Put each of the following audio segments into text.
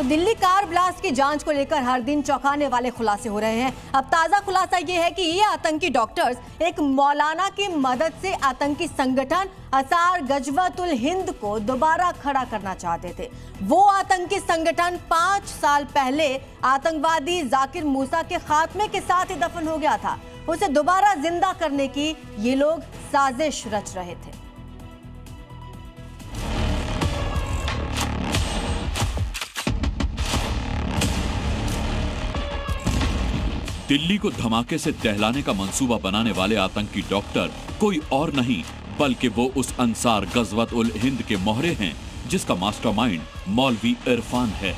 तो Delhi car blast की जांच को लेकर हर दिन चौंकाने वाले खुलासे हो रहे हैं। अब ताजा खुलासा ये है कि ये आतंकी डॉक्टर्स एक मौलाना की मदद से आतंकी संगठन अंसार गजवतुल हिंद को दोबारा खड़ा करना चाहते थे। वो आतंकी संगठन 5 साल पहले आतंकवादी जाकिर मूसा के खात्मे के साथ ही दफन हो गया था। उसे दोबारा जिंदा करने की ये लोग साजिश रच रहे थे। दिल्ली को धमाके से दहलाने का मंसूबा बनाने वाले आतंकी डॉक्टर कोई और नहीं बल्कि वो उस अंसार गजवत उल हिंद के मोहरे हैं जिसका मास्टरमाइंड मौलवी इरफान है।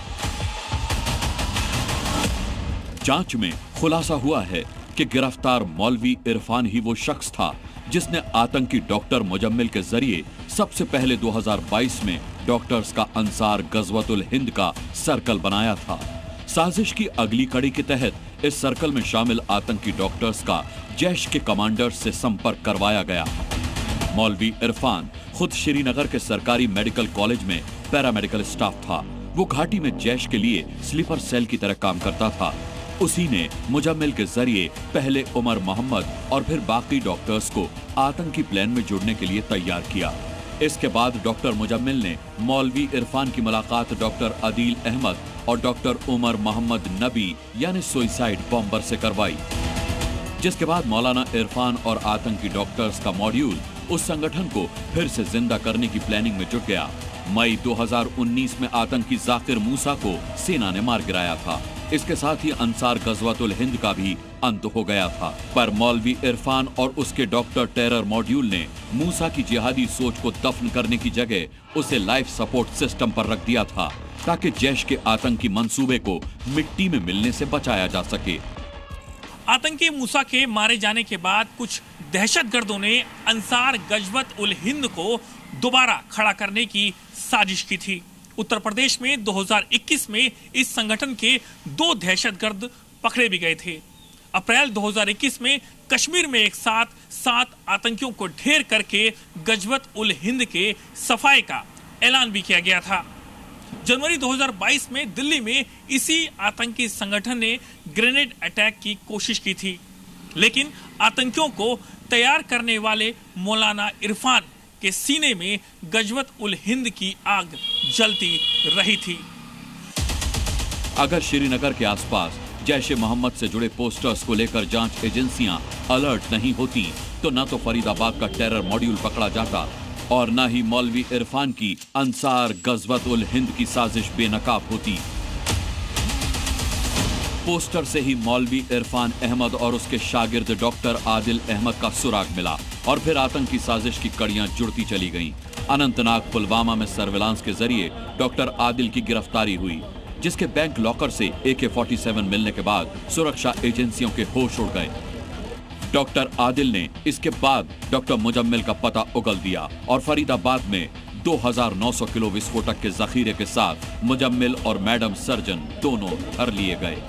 जांच में खुलासा हुआ है कि गिरफ्तार मौलवी इरफान ही वो शख्स था जिसने आतंकी डॉक्टर मुजम्मिल के जरिए सबसे पहले 2022 में डॉक्टर्स का अंसार गजवत उल हिंद का सर्कल बनाया था। साजिश की अगली कड़ी के तहत इस सर्कल में शामिल आतंकी डॉक्टर्स का जैश के कमांडर्स से संपर्क करवाया गया। मौलवी इरफान खुद श्रीनगर के सरकारी मेडिकल कॉलेज में पैरामेडिकल स्टाफ था। वो घाटी में जैश के लिए स्लीपर सेल की तरह काम करता था। उसी ने मुजम्मिल के जरिए पहले उमर मोहम्मद और फिर बाकी डॉक्टर्स को आतंकी प्लान में जुड़ने के लिए तैयार किया। इसके बाद डॉक्टर मुजम्मिल ने मौलवी इरफान की मुलाकात डॉक्टर आदिल अहमद और डॉक्टर उमर मोहम्मद नबी यानी सुसाइड बॉम्बर से करवाई, जिसके बाद मौलाना इरफान और आतंकी डॉक्टर्स का मॉड्यूल उस संगठन को फिर से जिंदा करने की प्लानिंग में जुट गया। मई 2019 में आतंकी जाकिर मूसा को सेना ने मार गिराया था। इसके साथ ही अंसार गजवतुल हिंद का भी अंत हो गया था। पर मौलवी इरफान और उसके डॉक्टर टेरर मॉड्यूल ने मूसा की जिहादी सोच को दफन करने की जगह उसे लाइफ सपोर्ट सिस्टम पर रख दिया था ताकि जैश के आतंकी मंसूबे को मिट्टी में मिलने से बचाया जा सके। आतंकी मूसा के मारे जाने के बाद कुछ दहशतगर्दों ने अंसार गजवत उल हिंद को दोबारा खड़ा करने की साजिश की थी। उत्तर प्रदेश में 2021 में इस संगठन के 2 दहशतगर्द पकड़े भी गए थे। अप्रैल 2021 में कश्मीर में एक साथ 7 आतंकियों को ढेर करके गजवत उल हिंद के सफाई का ऐलान भी किया गया था। जनवरी 2022 में दिल्ली में इसी आतंकी संगठन ने ग्रेनेड अटैक की कोशिश की थी, लेकिन आतंकियों को तैयार करने वाले मौलाना इरफान के सीने में गजवत उल हिंद की आग जलती रही थी। अगर श्रीनगर के आसपास जैश-ए मोहम्मद से जुड़े पोस्टर्स को लेकर जांच एजेंसियां अलर्ट नहीं होती तो न तो फरीदाबाद का टेरर मॉड्यूल पकड़ा जाता और न ही मौलवी इरफान की अंसार गजवत उल हिंद की साजिश बेनकाब होती। पोस्टर से ही मौलवी इरफान अहमद और उसके शागिर्द डॉक्टर आदिल अहमद का सुराग मिला और फिर आतंकी साजिश की कड़ियां जुड़ती चली गईं। अनंतनाग पुलवामा में सर्विलांस के जरिए डॉक्टर आदिल की गिरफ्तारी हुई, जिसके बैंक लॉकर से AK-47 मिलने के बाद सुरक्षा एजेंसियों के होश उड़ गए। डॉक्टर आदिल ने इसके बाद डॉक्टर मुजम्मिल का पता उगल दिया और फरीदाबाद में 2900 किलो विस्फोटक के जखीरे के साथ मुजम्मिल और मैडम सर्जन दोनों धर लिए गए।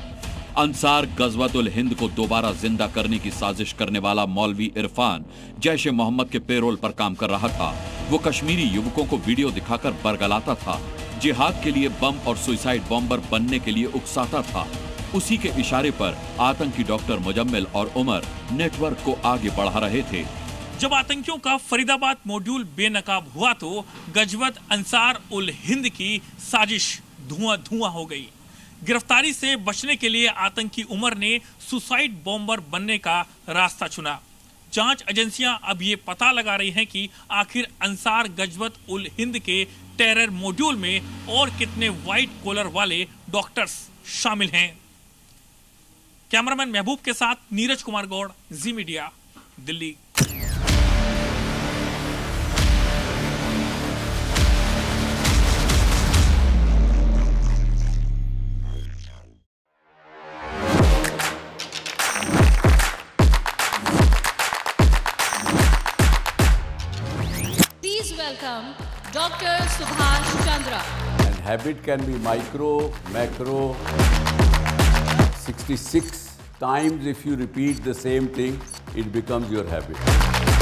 अंसार गजवतुल हिंद को दोबारा जिंदा करने की साजिश करने वाला मौलवी इरफान जैश-ए मोहम्मद के पेरोल पर काम कर रहा था। वो कश्मीरी युवकों को वीडियो दिखाकर बरगलाता था, जिहाद के लिए बम और सुसाइड बॉम्बर बनने के लिए उकसाता था। उसी के इशारे पर आतंकी डॉक्टर मुजम्मिल और उमर नेटवर्क को आगे बढ़ा रहे थे। जब आतंकियों का फरीदाबाद मॉड्यूल बेनकाब हुआ तो गजवत अंसार उल हिंद की साजिश धुआं धुआं हो गई। गिरफ्तारी से बचने के लिए आतंकी उमर ने सुसाइड बॉम्बर बनने का रास्ता चुना। जांच एजेंसियां अब ये पता लगा रही हैं कि आखिर अंसार गजवत उल हिंद के टेरर मॉड्यूल में और कितने व्हाइट कॉलर वाले डॉक्टर्स शामिल हैं। कैमरामैन महबूब के साथ Neeraj Kumar Gaur, Zee media, Delhi. Welcome Dr. Subhash Chandra. And habit can be micro, macro, 66 times if you repeat the same thing, it becomes your habit.